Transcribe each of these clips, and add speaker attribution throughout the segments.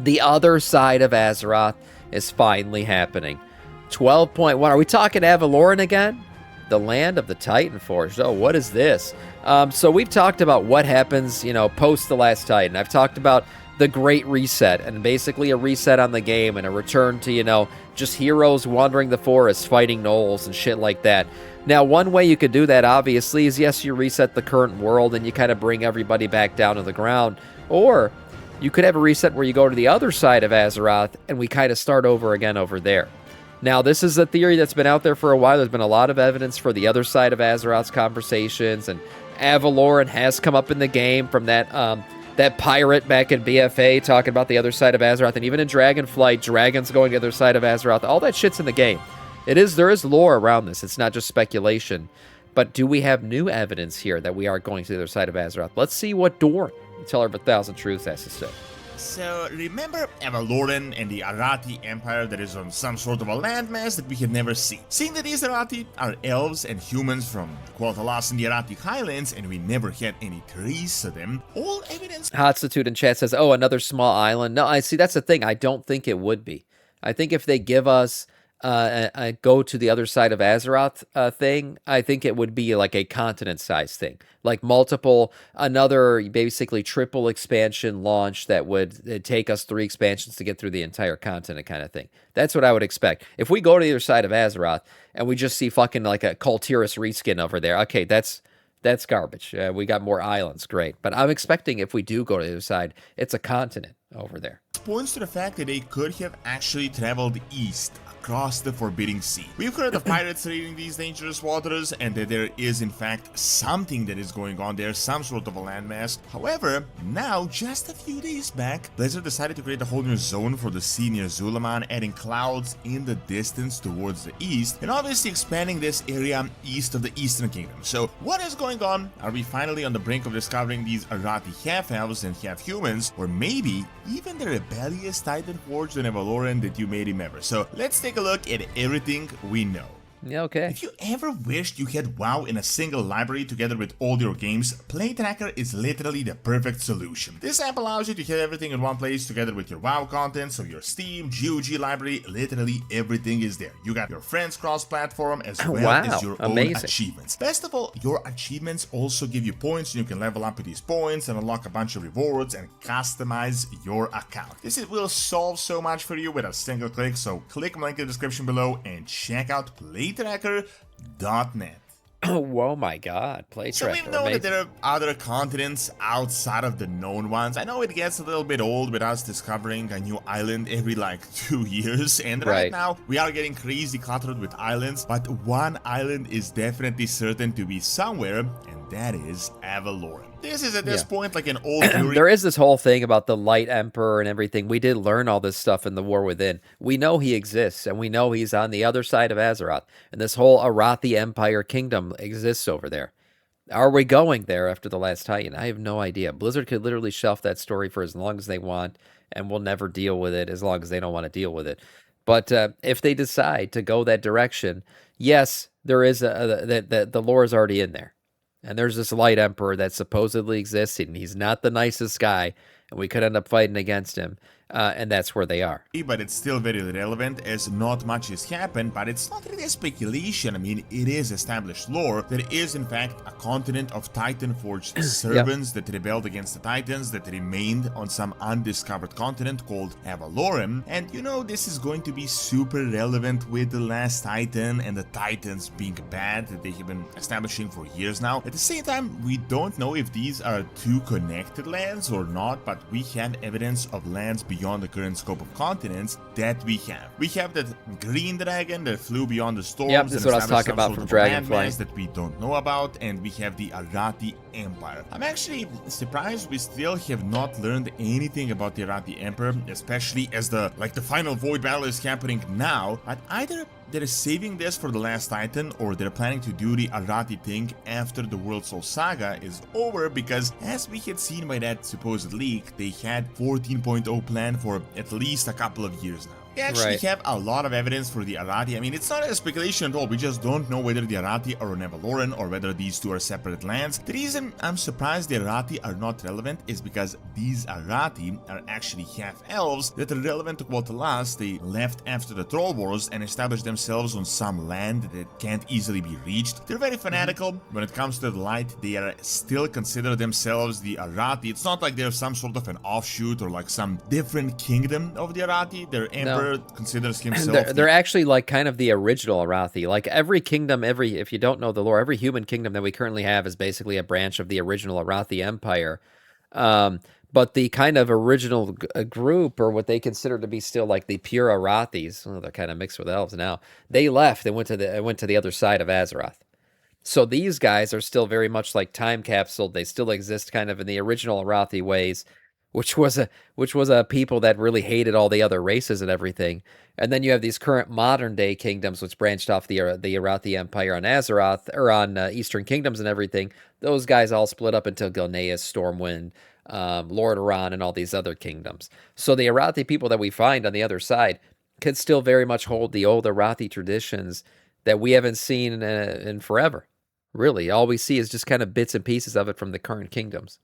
Speaker 1: The other side of Azeroth is finally happening. 12.1. Are we talking Avaloran again? The land of the Titan Forged. Oh, what is this? So we've talked about what happens, post the last Titan. I've talked about the Great Reset and basically a reset on the game and a return to, just heroes wandering the forest, fighting gnolls and shit like that. Now, one way you could do that, obviously, is yes, you reset the current world and you kind of bring everybody back down to the ground. Or you could have a reset where you go to the other side of Azeroth and we kind of start over again over there. Now, this is a theory that's been out there for a while. There's been a lot of evidence for the other side of Azeroth's conversations, and Avaloran has come up in the game from that pirate back in BFA talking about the other side of Azeroth, and even in Dragonflight, dragons going to the other side of Azeroth. All that shit's in the game. There is lore around this. It's not just speculation. But do we have new evidence here that we are going to the other side of Azeroth? Let's see what Dorn, the Teller of a Thousand Truths, has to say.
Speaker 2: So, remember Avaloran and the Arathi Empire that is on some sort of a landmass that we had never seen? Seeing that these Arathi are elves and humans from Qualtalas and the Arathi Highlands, and we never had any trace of them, all evidence...
Speaker 1: Hatstitude in chat says, oh, another small island. No, I see, that's the thing. I don't think it would be. I think if they give us a go to the other side of Azeroth thing, I think it would be like a continent-sized thing. Like another basically triple expansion launch that would take us 3 expansions to get through the entire continent kind of thing. That's what I would expect. If we go to the other side of Azeroth and we just see fucking like a Kultiris reskin over there, okay, that's garbage. We got more islands, great. But I'm expecting if we do go to the other side, it's a continent over there.
Speaker 2: Points to the fact that they could have actually traveled east across the Forbidding Sea. We've heard of pirates raiding these dangerous waters and that there is in fact something that is going on there, some sort of a landmass. However, now, just a few days back, Blizzard decided to create a whole new zone for the sea near Zulaman, adding clouds in the distance towards the east, and obviously expanding this area east of the Eastern Kingdom. So, what is going on? Are we finally on the brink of discovering these Arathi half-elves and half-humans, or maybe even the rebellious Titan Forged and Avaloran that you may remember? So, let's take a look at everything we know.
Speaker 1: Yeah, okay.
Speaker 2: If you ever wished you had WoW in a single library together with all your games, PlayTracker is literally the perfect solution. This app allows you to have everything in one place together with your WoW content, so your Steam, GOG library, literally everything is there. You got your friends cross-platform as well as your own achievements. Best of all, your achievements also give you points, and you can level up with these points and unlock a bunch of rewards and customize your account. Will solve so much for you with a single click, so click my link in the description below and check out PlayTracker.net.
Speaker 1: Oh my god, PlayTracker.
Speaker 2: So we've known that there are other continents outside of the known ones. I know it gets a little bit old with us discovering a new island every like 2 years, and right now we are getting crazy cluttered with islands, but one island is definitely certain to be somewhere, and that is Avaloran. This is at this point like an old theory.
Speaker 1: There is this whole thing about the Light Emperor and everything. We did learn all this stuff in the War Within. We know he exists, and we know he's on the other side of Azeroth, and this whole Arathi Empire kingdom exists over there. Are we going there after the last Titan? I have no idea. Blizzard could literally shelf that story for as long as they want, and we'll never deal with it as long as they don't want to deal with it. But if they decide to go that direction, yes, there is the lore is already in there. And there's this Light Emperor that supposedly exists, and he's not the nicest guy, and we could end up fighting against him, and that's where they are.
Speaker 2: But it's still very relevant, as not much has happened, but it's not really a speculation. I mean, it is established lore. There is, in fact, a continent of Titan-forged servants that rebelled against the Titans, that remained on some undiscovered continent called Avaloran. And you know, this is going to be super relevant with the last Titan and the Titans being bad that they have been establishing for years now. At the same time, we don't know if these are two connected lands or not, but we have evidence of lands beyond the current scope of continents that we have. We have that green dragon that flew beyond the storms.
Speaker 1: Yep, this is what I was talking about from Dragonflight
Speaker 2: that we don't know about, and we have the Arathi Empire. I'm actually surprised we still have not learned anything about the Arathi Emperor, especially as the final void battle is happening now. But either they're saving this for the last Titan, or they're planning to do the Arathi thing after the World Soul Saga is over, because as we had seen by that supposed leak, they had 14.0 plan for at least a couple of years now. We actually have a lot of evidence for the Arathi. I mean, it's not a speculation at all. We just don't know whether the Arathi are on Avaloran or whether these two are separate lands. The reason I'm surprised the Arathi are not relevant is because these Arathi are actually half-elves that are relevant to Quotalas. They left after the Troll Wars and established themselves on some land that can't easily be reached. They're very fanatical. When it comes to the light, they are still consider themselves the Arathi. It's not like they're some sort of an offshoot or like some different kingdom of the Arathi. Their emperor considers himself.
Speaker 1: They're actually like kind of the original Arathi. Like every kingdom, if you don't know the lore, every human kingdom that we currently have is basically a branch of the original Arathi Empire. But the kind of original group, or what they consider to be still like the pure Arathis, they're kind of mixed with elves now. They left and went to the other side of Azeroth. So these guys are still very much like time capsuled. They still exist kind of in the original Arathi ways, which was a people that really hated all the other races and everything. And then you have these current modern day kingdoms which branched off the Arathi Empire on Azeroth, or on Eastern Kingdoms and everything. Those guys all split up into Gilneas, Stormwind, Lordaeron, and all these other kingdoms. So the Arathi people that we find on the other side could still very much hold the old Arathi traditions that we haven't seen in forever. Really, all we see is just kind of bits and pieces of it from the current kingdoms.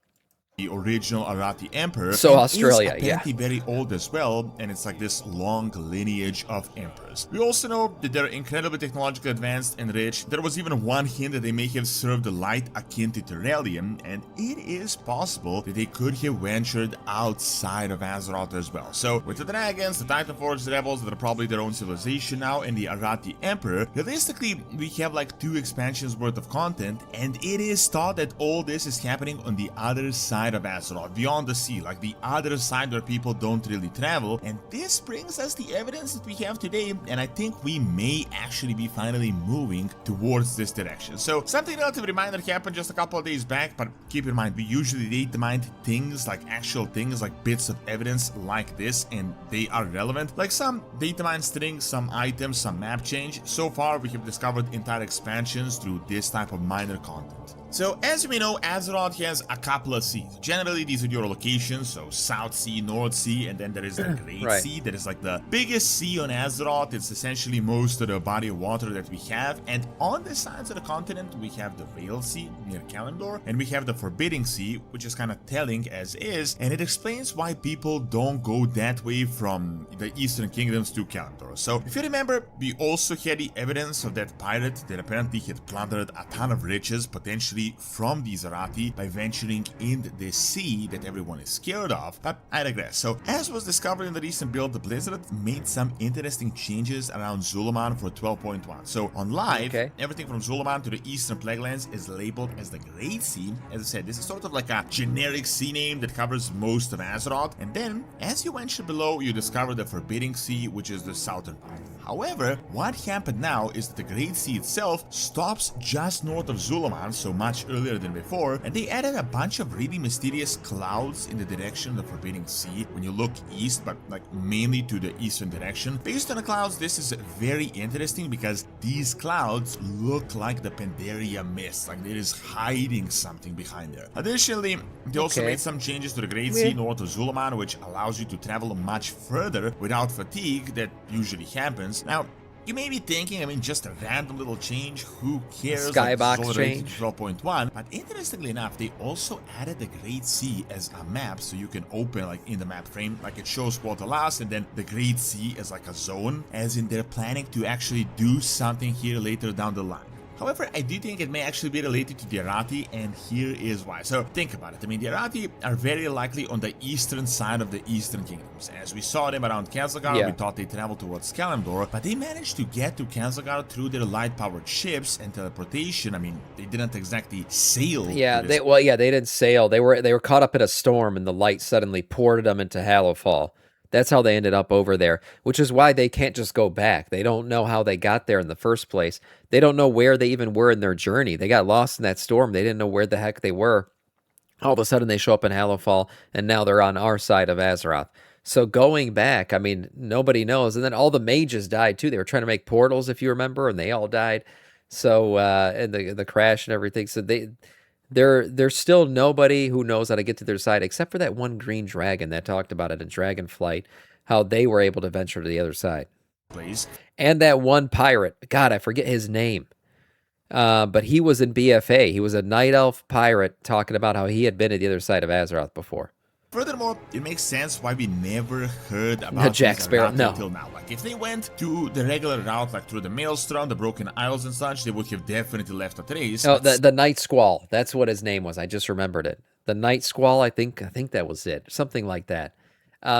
Speaker 2: The original Arathi Emperor.
Speaker 1: So Australia,
Speaker 2: is apparently very old as well, and it's like this long lineage of emperors. We also know that they're incredibly technologically advanced and rich. There was even one hint that they may have served a light akin to Terrellium, and it is possible that they could have ventured outside of Azeroth as well. So with the dragons, the Titanforged rebels that are probably their own civilization now, and the Arathi Emperor, realistically we have like 2 expansions worth of content, and it is thought that all this is happening on the other side of Azeroth, beyond the sea, like the other side where people don't really travel. And this brings us the evidence that we have today, and I think we may actually be finally moving towards this direction. So something relatively minor happened just a couple of days back, but keep in mind we usually datamined things, like actual things, like bits of evidence like this, and they are relevant, like some datamined strings, some items, some map change. So far we have discovered entire expansions through this type of minor content. So, as we know, Azeroth has a couple of seas. Generally, these are your locations, so South Sea, North Sea, and then there is the Great Sea, that is like the biggest sea on Azeroth. It's essentially most of the body of water that we have, and on the sides of the continent, we have the Veil Sea, near Kalimdor, and we have the Forbidding Sea, which is kind of telling as is, and it explains why people don't go that way from the Eastern Kingdoms to Kalimdor. So, if you remember, we also had the evidence of that pirate that apparently had plundered a ton of riches, potentially from these Arathi, by venturing in the sea that everyone is scared of. But I digress. So, as was discovered in the recent build, the Blizzard made some interesting changes around Zulaman for 12.1. So, on live, everything from Zulaman to the Eastern Plaguelands is labeled as the Great Sea. As I said, this is sort of like a generic sea name that covers most of Azeroth. And then, as you venture below, you discover the Forbidding Sea, which is the southern part. However, what happened now is that the Great Sea itself stops just north of Zulaman, so much earlier than before, and they added a bunch of really mysterious clouds in the direction of the Forbidding Sea when you look east, but like mainly to the eastern direction. Based on the clouds, this is very interesting because these clouds look like the Pandaria mist, like there is hiding something behind there. Additionally, they also made some changes to the Great Sea north of Zulaman, which allows you to travel much further without fatigue that usually happens. Now, you may be thinking, I mean, just a random little change, who cares?
Speaker 1: Skybox change.
Speaker 2: 12.1. But interestingly enough, they also added the Great Sea as a map, so you can open like in the map frame, like it shows Quotalas, and then the Great Sea as like a zone, as in they're planning to actually do something here later down the line. However, I do think it may actually be related to the Arathi, and here is why. So think about it. I mean, the Arathi are very likely on the eastern side of the Eastern Kingdoms. As we saw them around Khazgar, we thought they traveled towards Kalimdor, but they managed to get to Khazgar through their light-powered ships and teleportation. I mean, they didn't exactly sail.
Speaker 1: Yeah, they didn't sail. They were caught up in a storm, and the light suddenly poured them into Hallowfall. That's how they ended up over there, which is why they can't just go back. They don't know how they got there in the first place. They don't know where they even were in their journey. They got lost in that storm. They didn't know where the heck they were. All of a sudden, they show up in Hallowfall, and now they're on our side of Azeroth. So going back, I mean, nobody knows. And then all the mages died, too. They were trying to make portals, if you remember, and they all died. So, and the crash and everything. So there's still nobody who knows how to get to their side, except for that one green dragon that talked about it in Dragonflight. how they were able to venture to the other side.
Speaker 2: Place.
Speaker 1: And that one pirate, God, I forget his name. But he was in BFA. He was a night elf pirate talking about how he had been to the other side of Azeroth before.
Speaker 2: Furthermore, it makes sense why we never heard about
Speaker 1: Jack Sparrow, no.
Speaker 2: until now. Like, if they went to the regular route, like through the Maelstrom, the Broken Isles and such, they would have definitely left a trace.
Speaker 1: Oh, the Night Squall. That's what his name was. I just remembered it. The Night Squall, I think that was it. Something like that.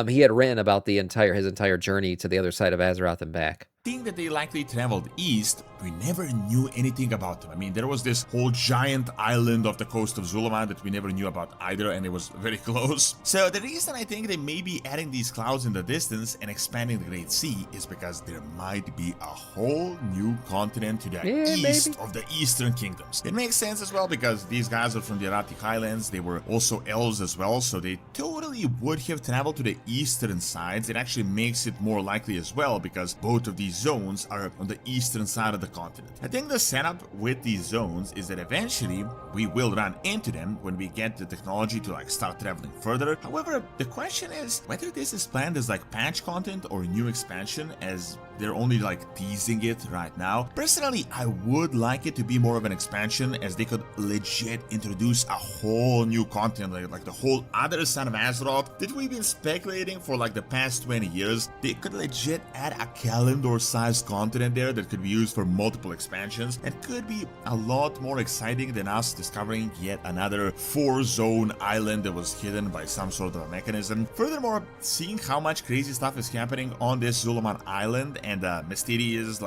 Speaker 1: He had written about his entire journey to the other side of Azeroth and back.
Speaker 2: Think that they likely traveled east, we never knew anything about them. I mean, there was this whole giant island off the coast of Zulaman that we never knew about either, and it was very close. So the reason I think they may be adding these clouds in the distance and expanding the Great Sea is because there might be a whole new continent to the east of the Eastern Kingdoms. It makes sense as well because these guys are from the Arathi Highlands. They were also elves as well, so they totally would have traveled to the eastern sides. It actually makes it more likely as well because both of these zones are on the eastern side of the continent. I think the setup with these zones is that eventually we will run into them when we get the technology to like start traveling further. However, the question is whether this is planned as like patch content or new expansion, as they're only like teasing it right now. Personally, I would like it to be more of an expansion, as they could legit introduce a whole new continent, like the whole other side of Azeroth that we've been speculating for like the past 20 years. They could legit add a calendar-sized continent there that could be used for multiple expansions and could be a lot more exciting than us discovering yet another 4-zone island that was hidden by some sort of a mechanism. Furthermore, seeing how much crazy stuff is happening on this Zulaman island and mysterious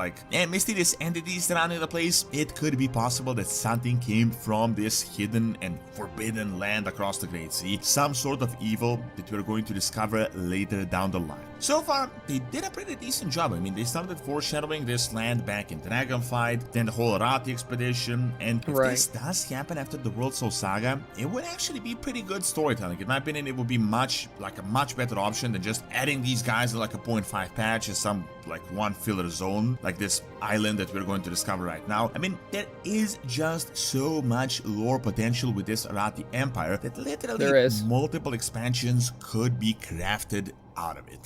Speaker 2: entities surrounding the place, it could be possible that something came from this hidden and forbidden land across the Great Sea, some sort of evil that we're going to discover later down the line. So far, they did a pretty decent job. I mean, they started foreshadowing this land back in Dragonflight, then the whole Arathi expedition, and if this does happen after the World Soul Saga, it would actually be pretty good storytelling. In my opinion, it would be a much better option than just adding these guys in like a 0.5 patch as some like one filler zone, like this island that we're going to discover right now. I mean, there is just so much lore potential with this Arathi Empire that literally multiple expansions could be crafted out of it.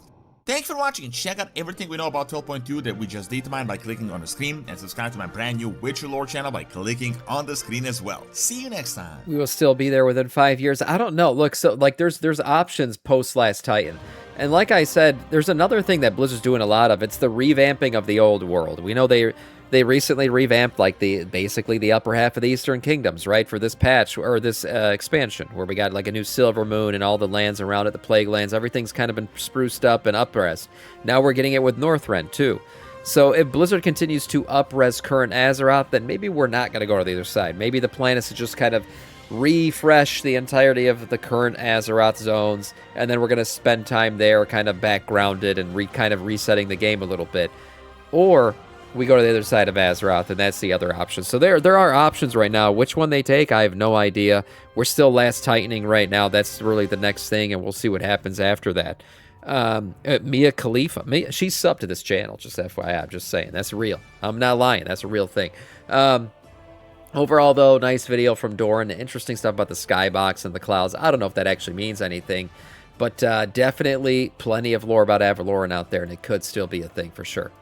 Speaker 2: Thanks for watching, and check out everything we know about 12.2 that we just datamined by clicking on the screen, and subscribe to my brand new Witcher lore channel by clicking on the screen as well. See you next time.
Speaker 1: We will still be there within 5 years. I don't know. Look, so like there's options post Last Titan. And like I said, there's another thing that Blizzard's doing a lot of. It's the revamping of the old world. We know they recently revamped like basically the upper half of the Eastern Kingdoms, right, for this patch or this expansion, where we got like a new Silver Moon and all the lands around it, the Plague Lands. Everything's kind of been spruced up and up-res. Now we're getting it with Northrend too. So if Blizzard continues to up-res current Azeroth, then maybe we're not going to go to the other side. Maybe the plan is to just kind of refresh the entirety of the current Azeroth zones, and then we're going to spend time there kind of backgrounded and kind of resetting the game a little bit. Or we go to the other side of Azeroth, and that's the other option. So there are options right now. Which one they take, I have no idea. We're still Last Tightening right now. That's really the next thing, and we'll see what happens after that. Mia Khalifa, she's subbed to this channel, just FYI, I'm just saying. That's real. I'm not lying. That's a real thing. Overall, though, nice video from Doran. Interesting stuff about the skybox and the clouds. I don't know if that actually means anything, but definitely plenty of lore about Avaloran out there, and it could still be a thing for sure.